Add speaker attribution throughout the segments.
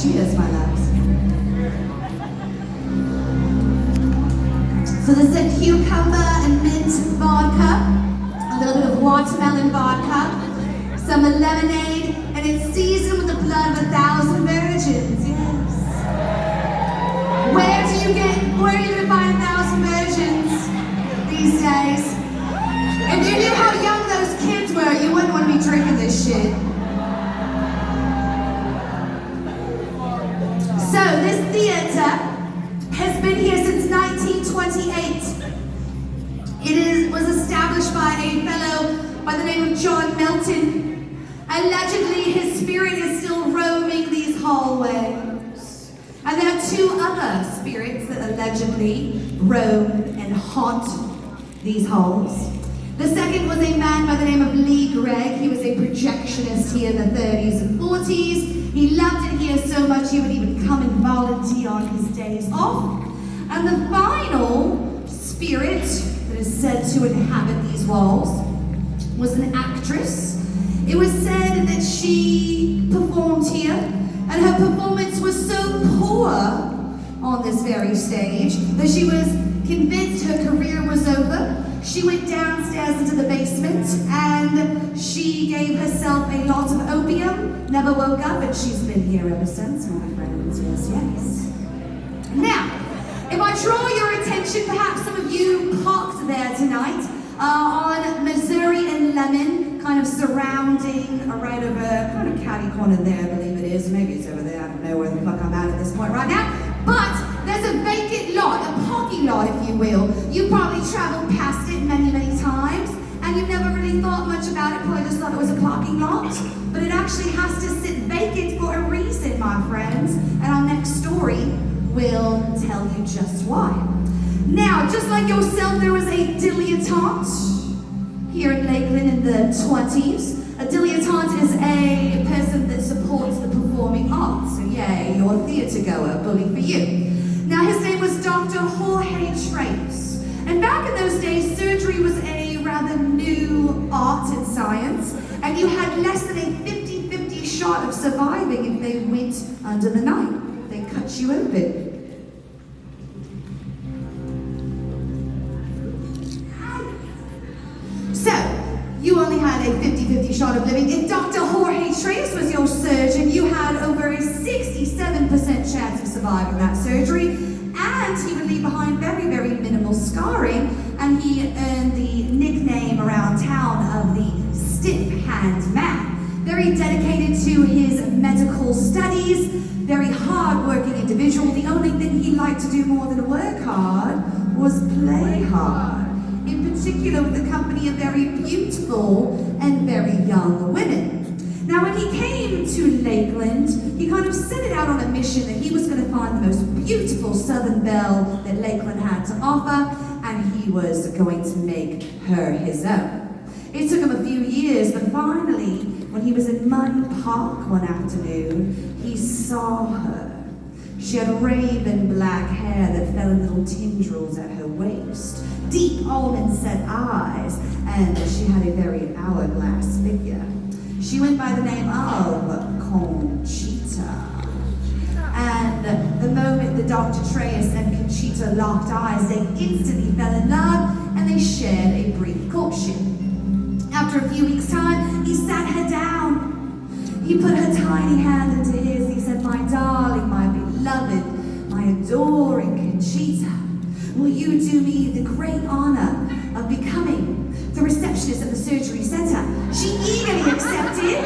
Speaker 1: Cheers, my loves. So there's a cucumber and mint vodka, a little bit of watermelon vodka, some lemonade, and it's seasoned with the blood of 1,000 virgins. Yes. Where are you gonna find 1,000 virgins these days? If you knew how young those kids were, you wouldn't want to be drinking this shit. So this theater has been here since 1928. It was established by a fellow by the name of John Milton. Allegedly, his spirit is still roaming these hallways. And there are two other spirits that allegedly roam and haunt these halls. The second was a man by the name of Lee Gregg. He was a projectionist here in the 30s and 40s. He loved it here so much he would even come and volunteer on his days off. And the final spirit that is said to inhabit these walls was an actress. It was said that she performed here, and her performance was so poor on this very stage that she was convinced her career was over. She went downstairs into the basement and she gave herself a lot of opium, never woke up, and she's been here ever since, my friends. Yes, yes. Now, if I draw your attention, perhaps some of you parked there tonight on Missouri and Lemon, kind of surrounding right over kind of catty corner there, I believe it is. Maybe it's over there. I don't know where the fuck I'm at this point right now. But there's a vacant lot, a parking lot, if you will. You probably traveled past it many, many times, and you never really thought much about it. Probably just thought it was a parking lot. But it actually has to sit vacant for a reason, my friends. And our next story will tell you just why. Now, just like yourself, there was a dilettante here in Lakeland in the 20s. A dilettante is a person that supports the performing arts. So yay, you're a theater goer, bully for you. Now his name was Dr. Jorge Trace. And back in those days, surgery was a rather new art and science, and you had less than a 50-50 shot of surviving if they went under the knife. They cut you open. So, you only had a 50-50 shot of living. If Dr. Jorge Trace was your surgeon, you had over a 67% chance of surviving that surgery, and he would leave behind very, very minimal scarring, and he earned the nickname around town of the Stiff Hand Man. Very dedicated to his medical studies, very hard-working individual. The only thing he liked to do more than work hard was play hard. In particular with the company of very beautiful and very young women. Now when he came to Lakeland, he kind of set it out on a mission that he was going to find the most beautiful Southern belle that Lakeland had to offer, and he was going to make her his own. It took him a few years, but finally, when he was in Munn Park one afternoon, he saw her. She had raven black hair that fell in little tendrils at her waist, deep almond-set eyes, and she had a very hourglass figure. She went by the name of Conchita. And the moment that Dr. Trace and Conchita locked eyes, they instantly fell in love, and they shared a brief courtship. After a few weeks' time, he sat her down. He put her tiny hand into his. He said, "My darling, my beloved, my adoring Conchita, will you do me the great honor of becoming the receptionist at the surgery center?" She eagerly accepted,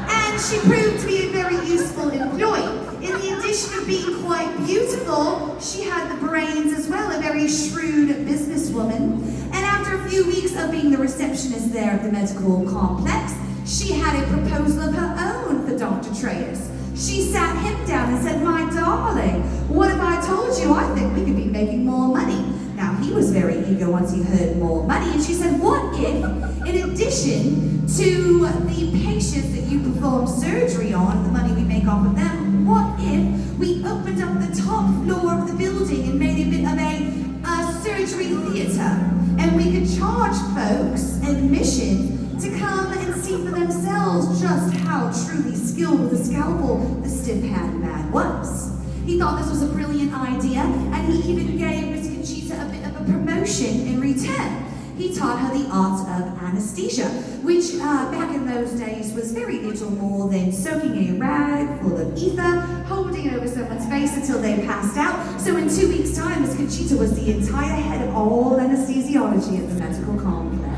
Speaker 1: and she proved to be a very useful employee. In the addition of being quite beautiful, she had the brains as well, a very shrewd businesswoman. And after a few weeks of being the receptionist there at the medical complex, she had a proposal of her own for Dr. Trace. She sat him down and said, "My darling, what if I told you I think we could be making more money?" Now, he was very eager once he heard more money, and she said, "What if, in addition to the patients that you perform surgery on, the money we make off of them, what if we opened up the top floor of the building and made a bit of a surgery theater, and we could charge folks admission to come and see for themselves just how truly skilled with a scalpel the stiff-hand man was. He thought this was a brilliant idea, and he even gave Miss Conchita a bit of a promotion in return. He taught her the art of anesthesia, which back in those days was very little more than soaking a rag full of ether, holding it over someone's face until they passed out. So in 2 weeks' time, Miss Conchita was the entire head of all anesthesiology at the medical complex.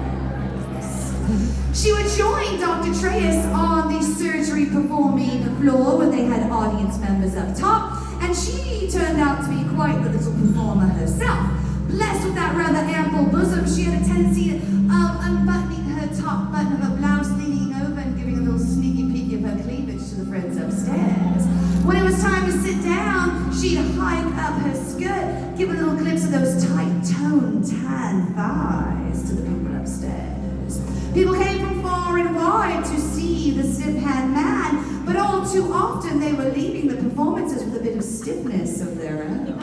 Speaker 1: She would join Dr. Treyas on the surgery performing floor when they had audience members up top, and she turned out to be quite the little performer herself. Blessed with that rather ample bosom, she had a tendency of unbuttoning her top button of her blouse, leaning over and giving a little sneaky peek of her cleavage to the friends upstairs. When it was time to sit down, she'd hike up her skirt, give a little glimpse of those tight-toned, tan thighs to the people upstairs. People came from far and wide to see the stiff-hand man, but all too often they were leaving the performances with a bit of stiffness of their own.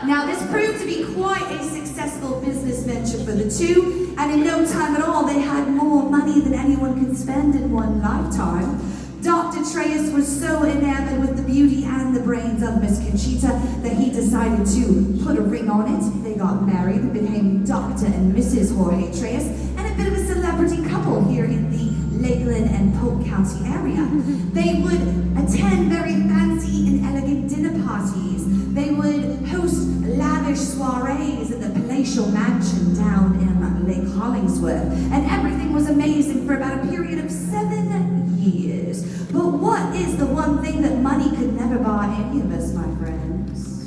Speaker 1: Now, this proved to be quite a successful business venture for the two, and in no time at all, they had more money than anyone could spend in one lifetime. Dr. Treyas was so enamored with the beauty and the brains of Miss Conchita that he decided to put a ring on it. They got married and became Dr. and Mrs. Jorge Treyas, and a bit of a celebrity couple here in the Lakeland and Polk County area. They would attend very fancy and elegant dinner parties. They would host lavish soirees at the palatial mansion down in Lake Hollingsworth, and everything was amazing for about a period of 7 years. But what is the one thing that money could never buy any of us, my friends?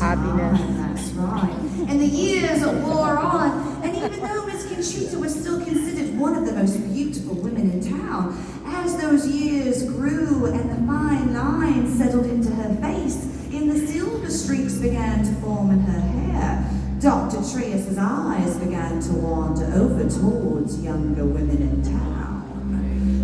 Speaker 2: Happiness.
Speaker 1: That's right. And the years wore on, and even though Miss Conchita was still considered one of the most beautiful women in town, as those years grew and the fine lines settled into her face, and the silver streaks began to form in her hair, Dr. Treyas' eyes began to wander over towards younger women in town.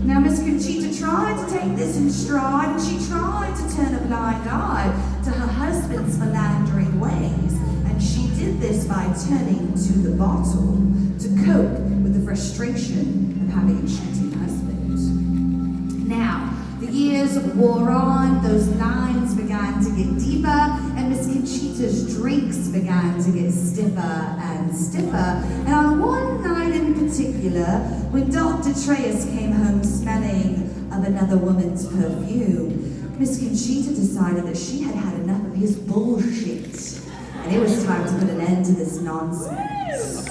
Speaker 1: Now, Miss Conchita tried to take this in stride, and she tried to turn a blind eye to her husband's philandering ways, and she did this by turning to the bottle to cope with the frustration of having a cheating husband. Now, the years wore on, those lines began to get deeper, and Miss Conchita's drinks began to get stiffer and stiffer. And on one night in particular, when Dr. Treyas came home smelling of another woman's perfume, Miss Conchita decided that she had had enough of his bullshit, and it was time to put an end to this nonsense.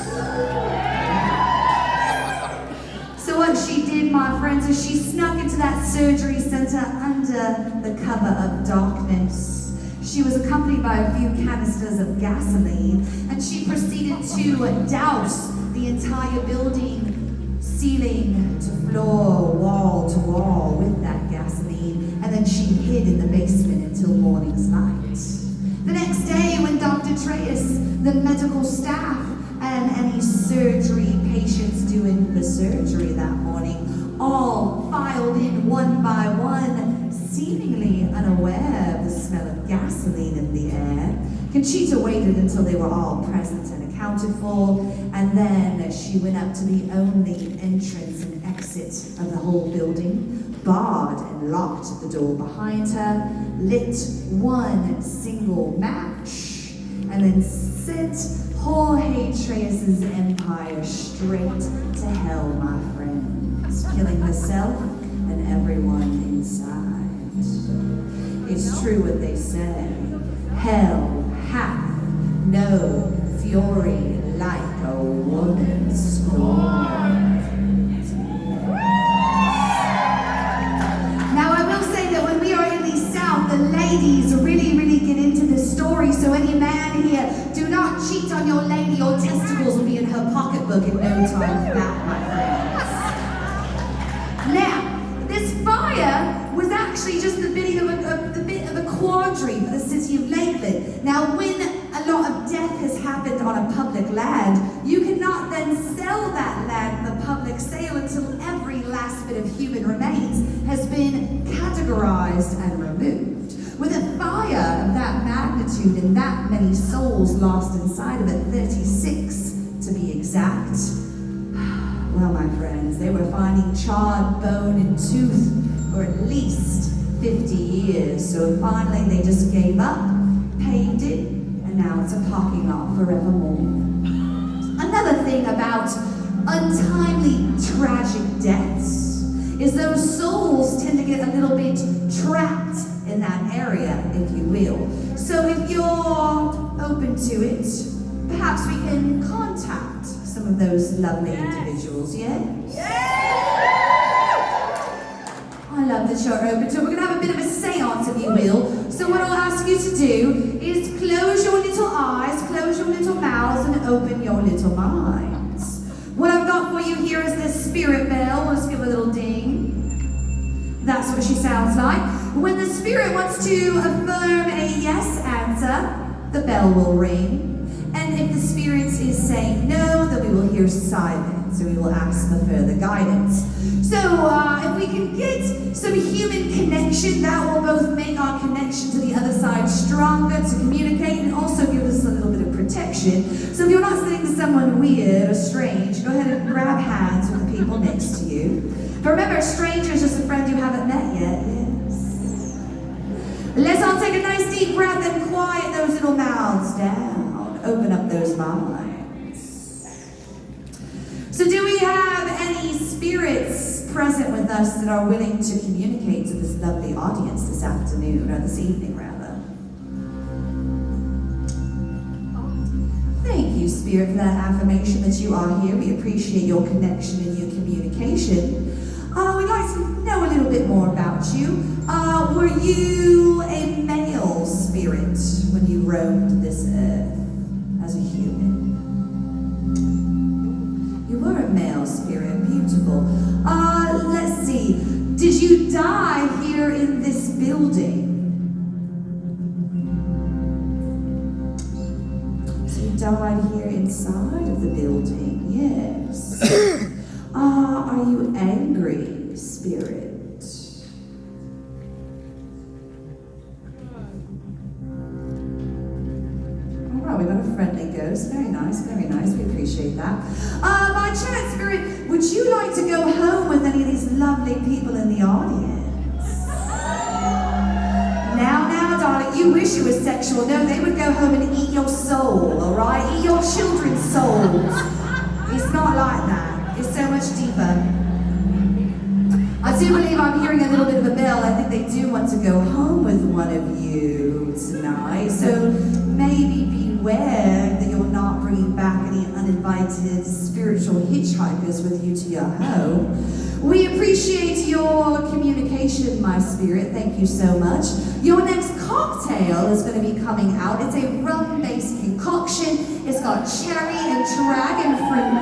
Speaker 1: So what she did, my friends, is she snuck into that surgery center under the cover of darkness. She was accompanied by a few canisters of gasoline, and she proceeded to douse the entire building, ceiling to floor, wall to wall, with that gasoline, and then she hid in the basement until morning's light. The next day, when Dr. Treyas, the medical staff, and any surgery patients doing the surgery that morning all filed in one by one, seemingly unaware of the smell of gasoline in the air, Conchita waited until they were all present and accounted for, and then she went up to the only entrance and exit of the whole building, barred and locked the door behind her, lit one single match, and then sent Jorge Treyas' empire straight to hell, my friends, killing herself and everyone inside. It's true what they say, hell hath no fury like a woman scorned. Now I will say that when we are in the South, the ladies really get into this story, so any man here, do not cheat on your lady, your testicles will be in her pocketbook in no time flat, my friends. Now, this fire was actually just the bit of a quandary for the city of Lakeland. Now, when a lot of death has happened on a public land, you cannot then sell that land in the public sale until every last bit of human remains has been categorized and removed. With a fire of that magnitude and that many souls lost inside of it, 36 to be exact, Well, my friends, they were finding charred bone and tooth for at least 50 years. So finally they just gave up, paved it, and now it's a parking lot forevermore. Another thing about untimely tragic deaths is those souls tend to get a little bit trapped in that area, if you will. So if you're open to it, perhaps we can contact some of those lovely individuals, yes? I love that you're open to it. We're going to have a bit of a seance, if you will. So what I'll ask you to do is close your little eyes, close your little mouths, and open your little minds. What I've got for you here is this spirit bell. Let's give a little ding. That's what she sounds like. When the spirit wants to affirm a yes answer, the bell will ring. And if the spirit is saying no, then we will hear silence, and we will ask for further guidance. So if we can get some human connection, that will both make our connection to the other side stronger to communicate and also give us a little bit of protection. So if you're not sitting to someone weird or strange, go ahead and grab hands with the people next to you. But remember, a stranger is just a friend you haven't met yet, yes? Let's all take a nice deep breath and quiet those little mouths down. Open up those minds. So do we have any spirits present with us that are willing to communicate to this lovely audience this afternoon, or this evening rather? Thank you, Spirit, for that affirmation that you are here. We appreciate your connection and your communication. We'd like to know a little bit more about you. Were you a male spirit when you roamed this earth as a human? You were a male spirit, beautiful. Let's see. Did you die here in this building? So you died here inside of the building, yes. Are you angry, spirit? All right, we got a friendly ghost. Very nice, very nice. We appreciate that. By chance, spirit, would you like to go home with any of these lovely people in the audience? Now, darling, you wish you were sexual. No, they would go home and eat your soul, all right? Eat your children's souls. It's not like that. It's so much deeper. I do believe I'm hearing a little bit of a bell. I think they do want to go home with one of you tonight. So maybe beware that you're not bringing back any uninvited spiritual hitchhikers with you to your home. We appreciate your communication, my spirit. Thank you so much. Your next cocktail is going to be coming out. It's a rum-based concoction. It's got cherry and dragon fruit